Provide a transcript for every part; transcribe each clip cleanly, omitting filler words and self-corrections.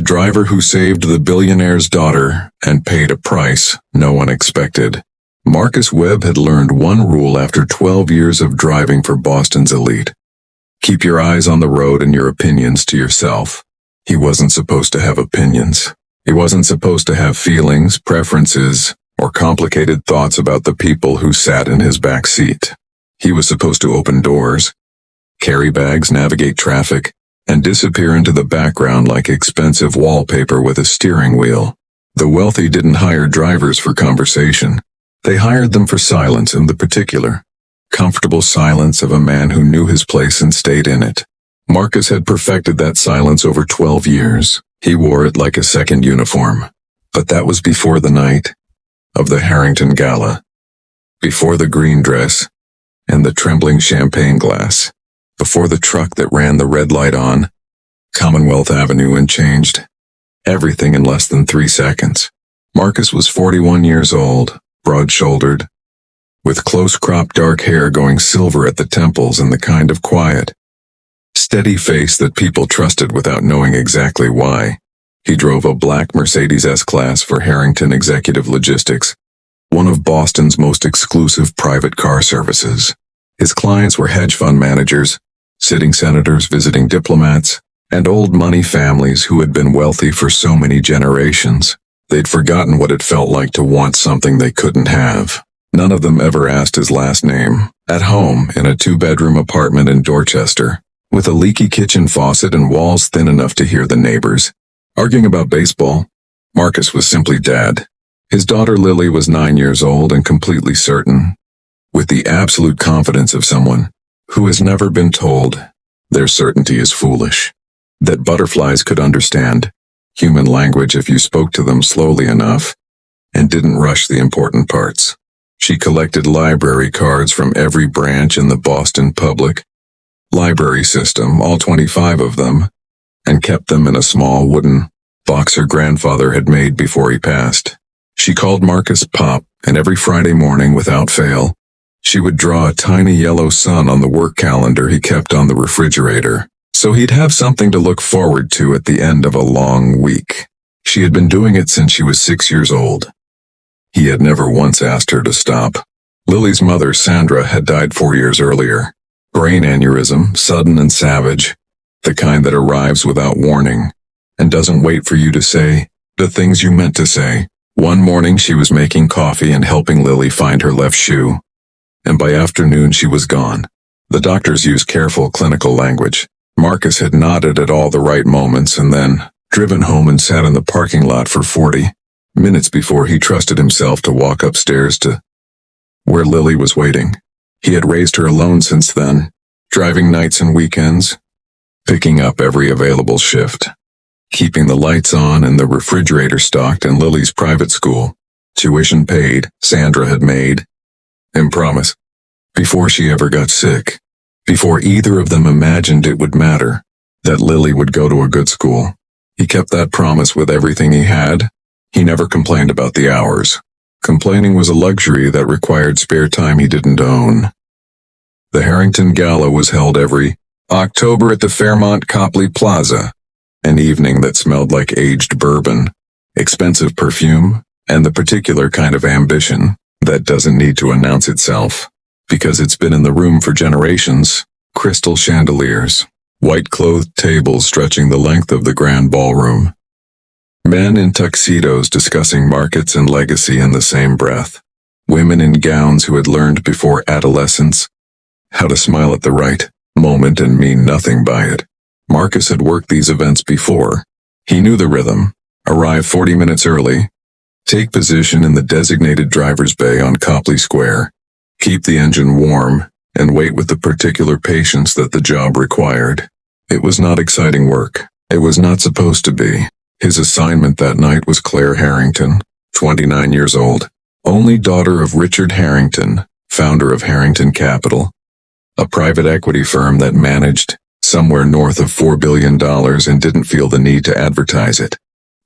driver who saved the billionaire's daughter and paid a price no one expected. Marcus Webb had learned one rule after 12 years of driving for Boston's elite. Keep your eyes on the road and your opinions to yourself. He wasn't supposed to have opinions. He wasn't supposed to have feelings, preferences, or complicated thoughts about the people who sat in his back seat. He was supposed to open doors, carry bags, navigate traffic, and disappear into the background like expensive wallpaper with a steering wheel. The wealthy didn't hire drivers for conversation. They hired them for silence, and the particular, comfortable silence of a man who knew his place and stayed in it. Marcus had perfected that silence over 12 years. He wore it like a second uniform. But that was before the night of the Harrington Gala, before the green dress and the trembling champagne glass, before the truck that ran the red light on Commonwealth Avenue and changed everything in less than 3 seconds. Marcus was 41 years old, broad-shouldered, with close-cropped dark hair going silver at the temples and the kind of quiet, steady face that people trusted without knowing exactly why. He drove a black Mercedes S-Class for Harrington Executive Logistics, one of Boston's most exclusive private car services. His clients were hedge fund managers, sitting senators, visiting diplomats, and old money families who had been wealthy for so many generations. They'd forgotten what it felt like to want something they couldn't have. None of them ever asked his last name. At home, in a 2-bedroom apartment in Dorchester, with a leaky kitchen faucet and walls thin enough to hear the neighbors arguing about baseball, Marcus was simply Dad. His daughter Lily was 9 years old and completely certain, with the absolute confidence of someone who has never been told their certainty is foolish, that butterflies could understand human language if you spoke to them slowly enough and didn't rush the important parts. She collected library cards from every branch in the Boston public library system, all 25 of them, and kept them in a small wooden box her grandfather had made before he passed. She called Marcus Pop, and every Friday morning, without fail, she would draw a tiny yellow sun on the work calendar he kept on the refrigerator, so he'd have something to look forward to at the end of a long week. She had been doing it since she was 6 years old. He had never once asked her to stop. Lily's mother, Sandra, had died 4 years earlier. Brain aneurysm, sudden and savage, the kind that arrives without warning and doesn't wait for you to say the things you meant to say. One morning she was making coffee and helping Lily find her left shoe, and by afternoon she was gone. The doctors used careful clinical language. Marcus had nodded at all the right moments and then driven home and sat in the parking lot for 40 minutes before he trusted himself to walk upstairs to where Lily was waiting. He had raised her alone since then, driving nights and weekends, picking up every available shift, keeping the lights on and the refrigerator stocked in Lily's private school. Tuition paid, Sandra had made him promise, before she ever got sick, before either of them imagined it would matter, that Lily would go to a good school. He kept that promise with everything he had. He never complained about the hours. Complaining was a luxury that required spare time he didn't own. The Harrington Gala was held every October at the Fairmont Copley Plaza, an evening that smelled like aged bourbon, expensive perfume, and the particular kind of ambition that doesn't need to announce itself, because it's been in the room for generations. Crystal chandeliers, white-clothed tables stretching the length of the grand ballroom. Men in tuxedos discussing markets and legacy in the same breath. Women in gowns who had learned before adolescence how to smile at the right moment and mean nothing by it. Marcus had worked these events before. He knew the rhythm. Arrive 40 minutes early. Take position in the designated driver's bay on Copley Square. Keep the engine warm, and wait with the particular patience that the job required. It was not exciting work. It was not supposed to be. His assignment that night was Claire Harrington, 29 years old, only daughter of Richard Harrington, founder of Harrington Capital, a private equity firm that managed somewhere north of $4 billion and didn't feel the need to advertise it.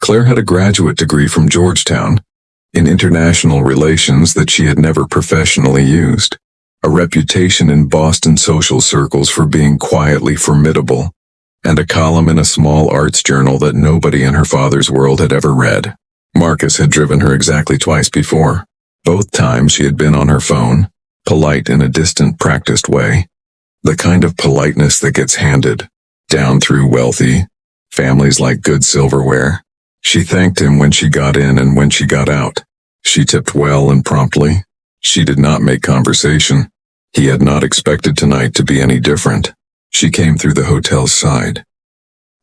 Claire had a graduate degree from Georgetown in international relations that she had never professionally used, a reputation in Boston social circles for being quietly formidable, and a column in a small arts journal that nobody in her father's world had ever read. Marcus had driven her exactly twice before. Both times she had been on her phone, polite in a distant, practiced way. The kind of politeness that gets handed down through wealthy families like good silverware. She thanked him when she got in and when she got out. She tipped well and promptly. She did not make conversation. He had not expected tonight to be any different. She came through the hotel's side.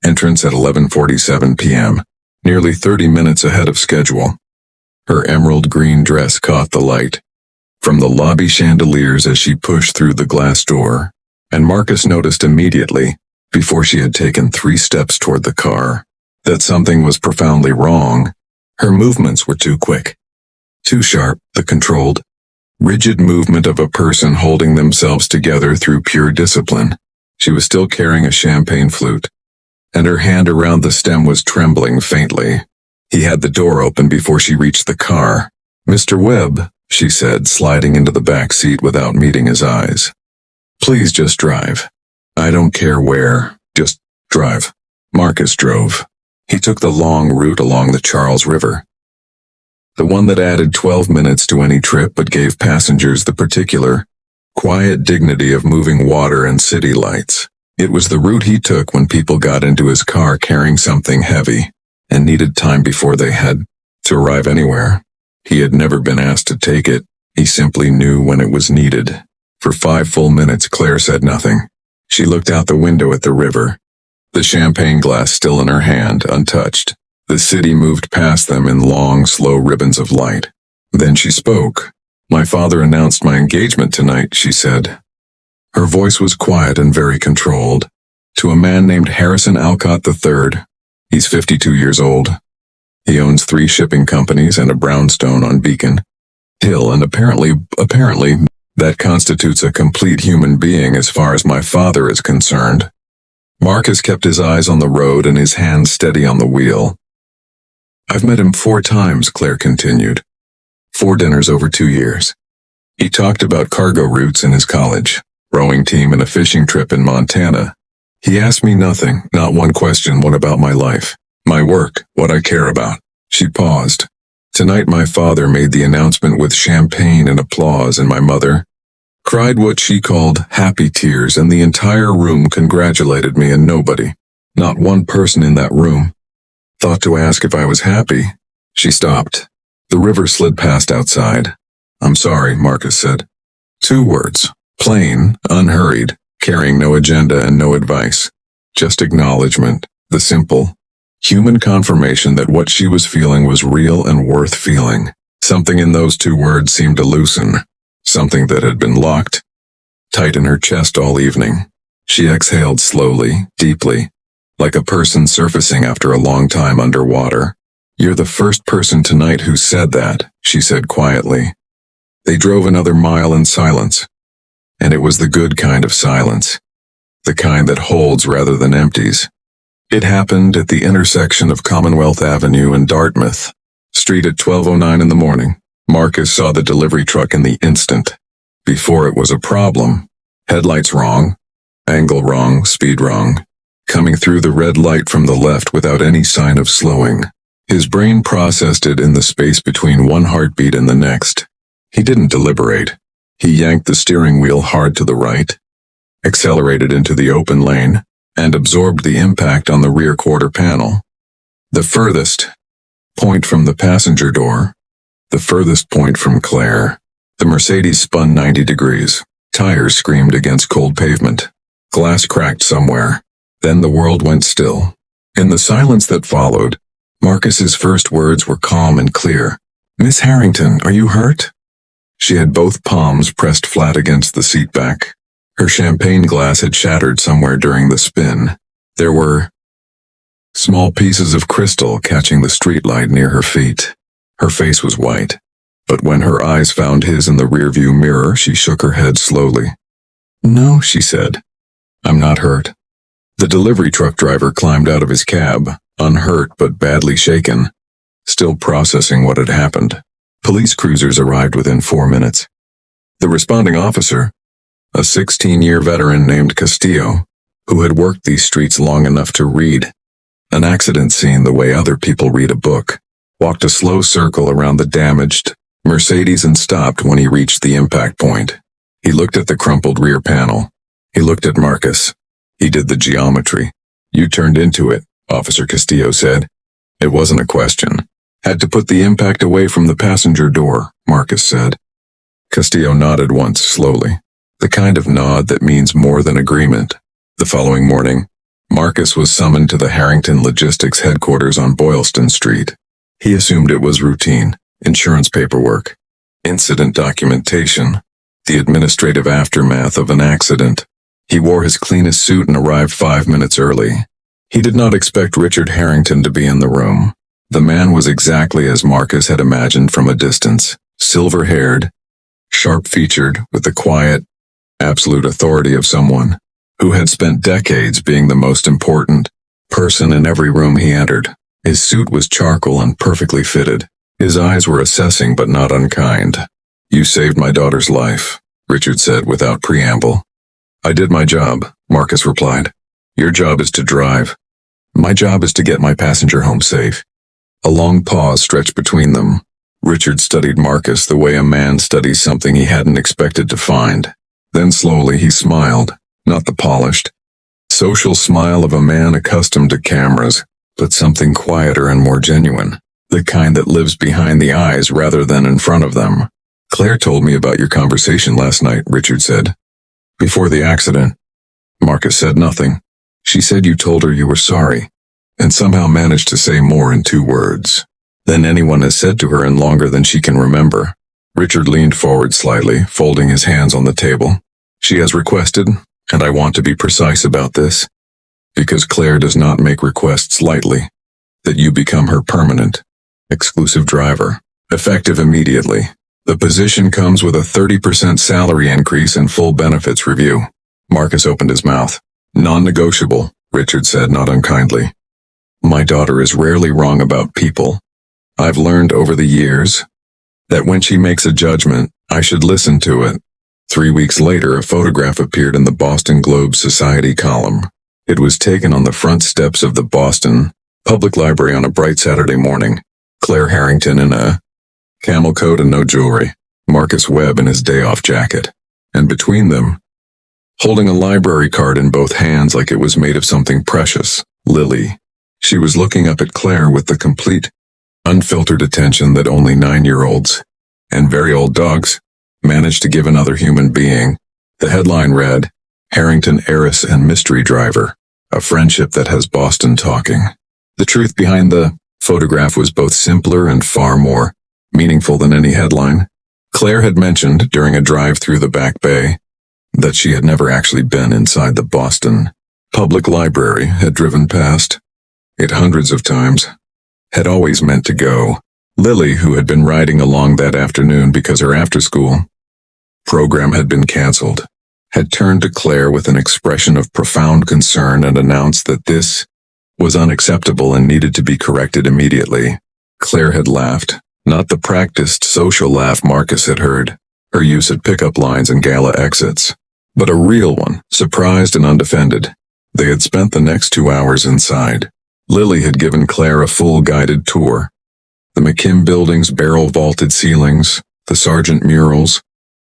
Entrance at 11:47 p.m., nearly 30 minutes ahead of schedule. Her emerald green dress caught the light from the lobby chandeliers as she pushed through the glass door, and Marcus noticed immediately, before she had taken 3 steps toward the car, that something was profoundly wrong. Her movements were too quick, too sharp, the controlled, rigid movement of a person holding themselves together through pure discipline. She was still carrying a champagne flute, and her hand around the stem was trembling faintly. He had the door open before she reached the car. "Mr. Webb," she said, sliding into the back seat without meeting his eyes. "Please just drive. I don't care where, just drive." Marcus drove. He took the long route along the Charles River, the one that added 12 minutes to any trip but gave passengers the particular, quiet dignity of moving water and city lights. It was the route he took when people got into his car carrying something heavy and needed time before they had to arrive anywhere. He had never been asked to take it. He simply knew when it was needed. For 5 full minutes, Claire said nothing. She looked out the window at the river, the champagne glass still in her hand, untouched. The city moved past them in long, slow ribbons of light. Then she spoke. "My father announced my engagement tonight," she said. Her voice was quiet and very controlled. "To a man named Harrison Alcott III. He's 52 years old. He owns 3 shipping companies and a brownstone on Beacon Hill, and apparently, that constitutes a complete human being as far as my father is concerned." Marcus kept his eyes on the road and his hands steady on the wheel. "I've met him 4 times, Claire continued. 4 dinners over 2 years. He talked about cargo routes in his college, rowing team, and a fishing trip in Montana. He asked me nothing, not one question. What about my life, my work, what I care about?" She paused. "Tonight my father made the announcement with champagne and applause, and my mother cried what she called happy tears, and the entire room congratulated me, and nobody, not one person in that room, thought to ask if I was happy." She stopped. The river slid past outside. "I'm sorry," Marcus said. 2 words, plain, unhurried, carrying no agenda and no advice. Just acknowledgement, the simple, human confirmation that what she was feeling was real and worth feeling. Something in those 2 words seemed to loosen, something that had been locked tight in her chest all evening. She exhaled slowly, deeply, like a person surfacing after a long time underwater. "You're the first person tonight who said that," she said quietly. They drove another mile in silence, and it was the good kind of silence, the kind that holds rather than empties. It happened at the intersection of Commonwealth Avenue and Dartmouth Street at 12:09 in the morning. Marcus saw the delivery truck in the instant. Before it was a problem. Headlights wrong, angle wrong, speed wrong, coming through the red light from the left without any sign of slowing. His brain processed it in the space between one heartbeat and the next. He didn't deliberate. He yanked the steering wheel hard to the right, accelerated into the open lane, and absorbed the impact on the rear quarter panel. The furthest point from the passenger door, the furthest point from Claire. The Mercedes spun 90 degrees. Tires screamed against cold pavement. Glass cracked somewhere. Then the world went still. In the silence that followed, Marcus's first words were calm and clear. "Miss Harrington, are you hurt?" She had both palms pressed flat against the seat back. Her champagne glass had shattered somewhere during the spin. There were small pieces of crystal catching the streetlight near her feet. Her face was white, but when her eyes found his in the rearview mirror, she shook her head slowly. "No," she said. "I'm not hurt." The delivery truck driver climbed out of his cab, unhurt but badly shaken, still processing what had happened. Police cruisers arrived within 4 minutes. The responding officer, a 16-year veteran named Castillo, who had worked these streets long enough to read an accident scene the way other people read a book, walked a slow circle around the damaged Mercedes and stopped when he reached the impact point. He looked at the crumpled rear panel. He looked at Marcus. He did the geometry. "You turned into it," Officer Castillo said. It wasn't a question. "Had to put the impact away from the passenger door," Marcus said. Castillo nodded once slowly, the kind of nod that means more than agreement. The following morning, Marcus was summoned to the Harrington Logistics headquarters on Boylston Street. He assumed it was routine, insurance paperwork, incident documentation, the administrative aftermath of an accident. He wore his cleanest suit and arrived 5 minutes early. He did not expect Richard Harrington to be in the room. The man was exactly as Marcus had imagined from a distance, silver-haired, sharp-featured, with the quiet, absolute authority of someone who had spent decades being the most important person in every room he entered. His suit was charcoal and perfectly fitted. His eyes were assessing but not unkind. "You saved my daughter's life," Richard said without preamble. "I did my job," Marcus replied. "Your job is to drive. My job is to get my passenger home safe." A long pause stretched between them. Richard studied Marcus the way a man studies something he hadn't expected to find. Then slowly he smiled, not the polished, social smile of a man accustomed to cameras, but something quieter and more genuine, the kind that lives behind the eyes rather than in front of them. "Claire told me about your conversation last night," Richard said. "Before the accident." Marcus said nothing. "She said you told her you were sorry, and somehow managed to say more in 2 words than anyone has said to her in longer than she can remember." Richard leaned forward slightly, folding his hands on the table. "She has requested, and I want to be precise about this, because Claire does not make requests lightly, that you become her permanent, exclusive driver, effective immediately. The position comes with a 30% salary increase and full benefits review." Marcus opened his mouth. "Non-negotiable," Richard said, not unkindly. "My daughter is rarely wrong about people. I've learned over the years that when she makes a judgment, I should listen to it." 3 weeks later, a photograph appeared in the Boston Globe Society column. It was taken on the front steps of the Boston Public Library on a bright Saturday morning. Claire Harrington in a camel coat and no jewelry. Marcus Webb in his day-off jacket. And between them, holding a library card in both hands like it was made of something precious, Lily. She was looking up at Claire with the complete, unfiltered attention that only 9-year-olds and very old dogs manage to give another human being. The headline read, "Harrington Heiress and Mystery Driver, a friendship that has Boston talking." The truth behind the photograph was both simpler and far more meaningful than any headline. Claire had mentioned during a drive through the Back Bay that she had never actually been inside the Boston Public Library, had driven past it hundreds of times, had always meant to go. Lily, who had been riding along that afternoon because her after-school program had been canceled, had turned to Claire with an expression of profound concern and announced that this was unacceptable and needed to be corrected immediately. Claire had laughed, not the practiced social laugh Marcus had heard, her use at pickup lines and gala exits, but a real one, surprised and undefended. They had spent the next 2 hours inside. Lily had given Claire a full guided tour. The McKim Building's barrel-vaulted ceilings, the Sargent murals,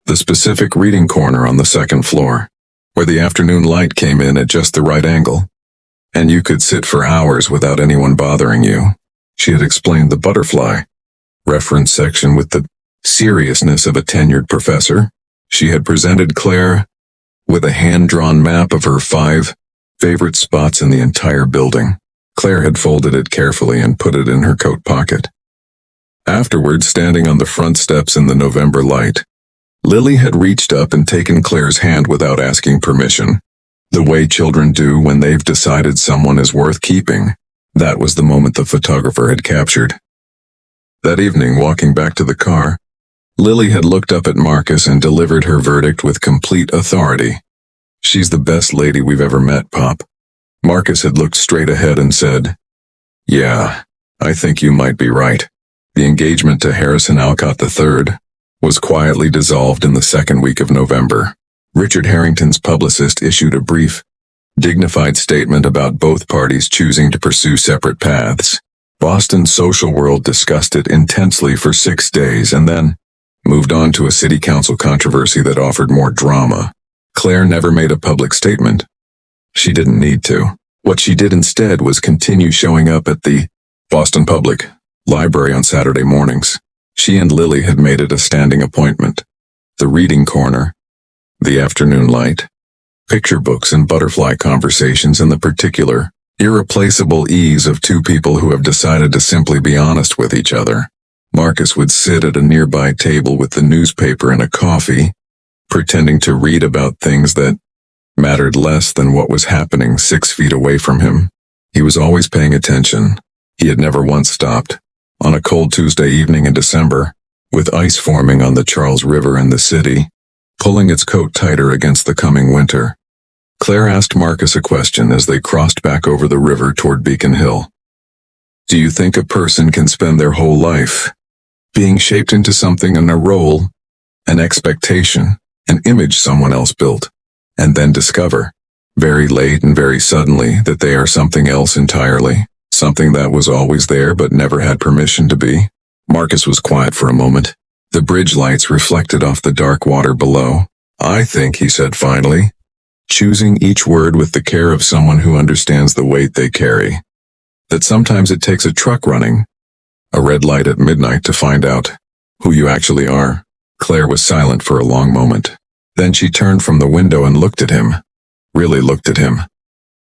the specific reading corner on the 2nd floor, where the afternoon light came in at just the right angle, and you could sit for hours without anyone bothering you. She had explained the butterfly reference section with the seriousness of a tenured professor. She had presented Claire with a hand-drawn map of her 5 favorite spots in the entire building. Claire had folded it carefully and put it in her coat pocket. Afterwards, standing on the front steps in the November light, Lily had reached up and taken Claire's hand without asking permission, the way children do when they've decided someone is worth keeping. That was the moment the photographer had captured. That evening, walking back to the car, Lily had looked up at Marcus and delivered her verdict with complete authority. "She's the best lady we've ever met, Pop." Marcus had looked straight ahead and said, "Yeah, I think you might be right." The engagement to Harrison Alcott III was quietly dissolved in the 2nd week of November. Richard Harrington's publicist issued a brief Dignified statement about both parties choosing to pursue separate paths. Boston's social world discussed it intensely for 6 days and then moved on to a city council controversy that offered more drama. Claire never made a public statement. She didn't need to. What she did instead was continue showing up at the Boston Public Library on Saturday mornings. She and Lily had made it a standing appointment. The reading corner, the afternoon light, picture books and butterfly conversations, and the particular, irreplaceable ease of two people who have decided to simply be honest with each other. Marcus would sit at a nearby table with the newspaper and a coffee, pretending to read about things that mattered less than what was happening 6 feet away from him. He was always paying attention. He had never once stopped. On a cold Tuesday evening in December, with ice forming on the Charles River in the city, pulling its coat tighter against the coming winter, Claire asked Marcus a question as they crossed back over the river toward Beacon Hill. Do you think a person can spend their whole life being shaped into something, in a role, an expectation, an image someone else built, and then discover, very late and very suddenly, that they are something else entirely, something that was always there but never had permission to be? Marcus was quiet for a moment. The bridge lights reflected off the dark water below. I think, he said finally, choosing each word with the care of someone who understands the weight they carry, that sometimes it takes a truck running a red light at midnight to find out who you actually are. Claire was silent for a long moment. Then she turned from the window and looked at him. Really looked at him.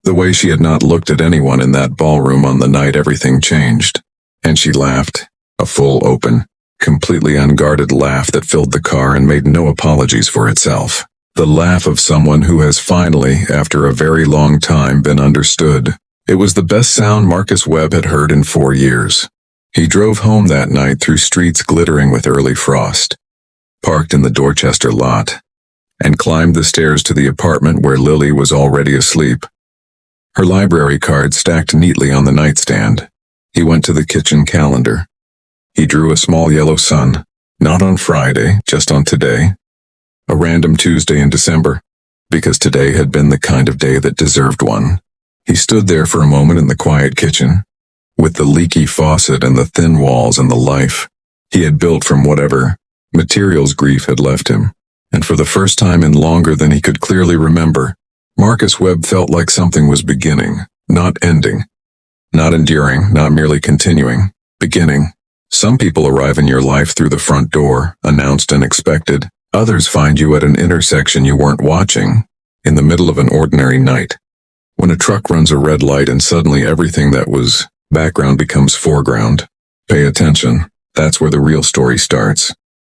The way she had not looked at anyone in that ballroom on the night everything changed. And she laughed. A full, open, completely unguarded laugh that filled the car and made no apologies for itself. The laugh of someone who has finally, after a very long time, been understood. It was the best sound Marcus Webb had heard in 4 years. He drove home that night through streets glittering with early frost, parked in the Dorchester lot, and climbed the stairs to the apartment where Lily was already asleep, her library card stacked neatly on the nightstand. He went to the kitchen calendar. He drew a small yellow sun, not on Friday, just on today, a random Tuesday in December, because today had been the kind of day that deserved one. He stood there for a moment in the quiet kitchen, with the leaky faucet and the thin walls and the life he had built from whatever materials grief had left him. And for the first time in longer than he could clearly remember, Marcus Webb felt like something was beginning, not ending, not enduring, not merely continuing, beginning. Some people arrive in your life through the front door, announced and expected. Others find you at an intersection you weren't watching, in the middle of an ordinary night. When a truck runs a red light and suddenly everything that was background becomes foreground. Pay attention. That's where the real story starts.